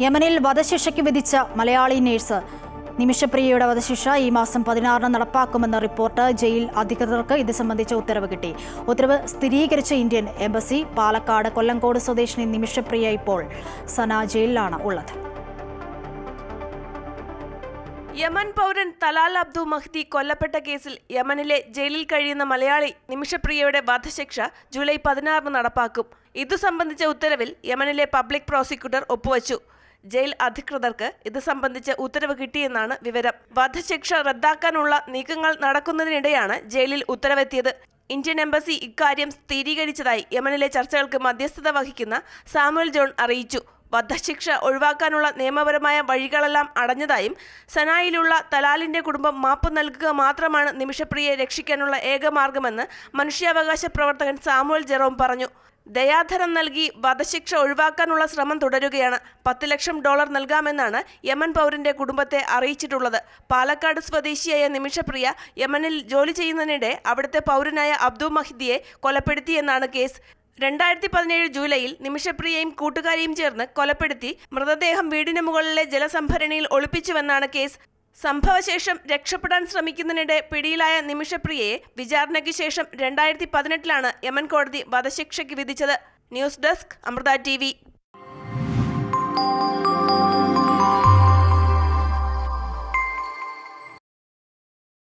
യമനിൽ വധശിക്ഷയ്ക്ക് വിധിച്ച മലയാളി നേഴ്സ് നിമിഷപ്രിയയുടെ വധശിക്ഷ ഈ മാസം 16 നടപ്പാക്കുമെന്ന റിപ്പോർട്ട്. ജയിൽ അധികൃതർക്ക് ഇത് സംബന്ധിച്ച ഉത്തരവ് കിട്ടി. ഉത്തരവ് സ്ഥിരീകരിച്ച ഇന്ത്യൻ എംബസി. പാലക്കാട് കൊല്ലങ്കോട് സ്വദേശിനി നിമിഷപ്രിയ ഇപ്പോൾ സന ജയിലിലാണ് ഉള്ളത്. യമൻ പൗരൻ തലാൽ അബ്ദു മഹ്ദി കൊല്ലപ്പെട്ട കേസിൽ യമനിലെ ജയിലിൽ കഴിയുന്ന മലയാളി നിമിഷപ്രിയയുടെ വധശിക്ഷ ജൂലൈ 16 നടപ്പാക്കും. ഇതു സംബന്ധിച്ച ഉത്തരവിൽ യമനിലെ പബ്ലിക് പ്രോസിക്യൂട്ടർ ഒപ്പുവച്ചു. ജയിൽ അധികൃതർക്ക് ഇത് സംബന്ധിച്ച് ഉത്തരവ് കിട്ടിയെന്നാണ് വിവരം. വധശിക്ഷ റദ്ദാക്കാനുള്ള നീക്കങ്ങൾ നടക്കുന്നതിനിടെയാണ് ജയിലിൽ ഉത്തരവെത്തിയത്. ഇന്ത്യൻ എംബസി ഇക്കാര്യം സ്ഥിരീകരിച്ചതായി യമനിലെ ചർച്ചകൾക്ക് മധ്യസ്ഥത വഹിക്കുന്ന സാമുവൽ ജോൺ അറിയിച്ചു. വധശിക്ഷ ഒഴിവാക്കാനുള്ള നിയമപരമായ വഴികളെല്ലാം അടഞ്ഞതായും സനായിലുള്ള തലാലിന്റെ കുടുംബം മാപ്പ് നൽകുക മാത്രമാണ് നിമിഷപ്രിയയെ രക്ഷിക്കാനുള്ള ഏക മാർഗമെന്ന് മനുഷ്യാവകാശ പ്രവർത്തകൻ സാമുവൽ ജെറോം പറഞ്ഞു. ദയാധനം നൽകി വധശിക്ഷ ഒഴിവാക്കാനുള്ള ശ്രമം തുടരുകയാണ്. $10 ലക്ഷം നൽകാമെന്നാണ് യമൻ പൗരന്റെ കുടുംബത്തെ അറിയിച്ചിട്ടുള്ളത്. പാലക്കാട് സ്വദേശിയായ നിമിഷപ്രിയ യമനിൽ ജോലി ചെയ്യുന്നതിനിടെ അവിടുത്തെ പൗരനായ അബ്ദു മഹ്ദിയെ കൊലപ്പെടുത്തിയെന്നാണ് കേസ്. 2017 ജൂലൈയിൽ നിമിഷപ്രിയയും കൂട്ടുകാരിയും ചേർന്ന് കൊലപ്പെടുത്തി മൃതദേഹം വീടിന് മുകളിലെ ജലസംഭരണിയിൽ ഒളിപ്പിച്ചുവെന്നാണ് കേസ്. സംഭവശേഷം രക്ഷപ്പെടാൻ ശ്രമിക്കുന്നതിനിടെ പിടിയിലായ നിമിഷപ്രിയയെ വിചാരണയ്ക്ക് ശേഷം 2018 യമൻ കോടതി വധശിക്ഷയ്ക്ക് വിധിച്ചത്. News desk, Amrita TV.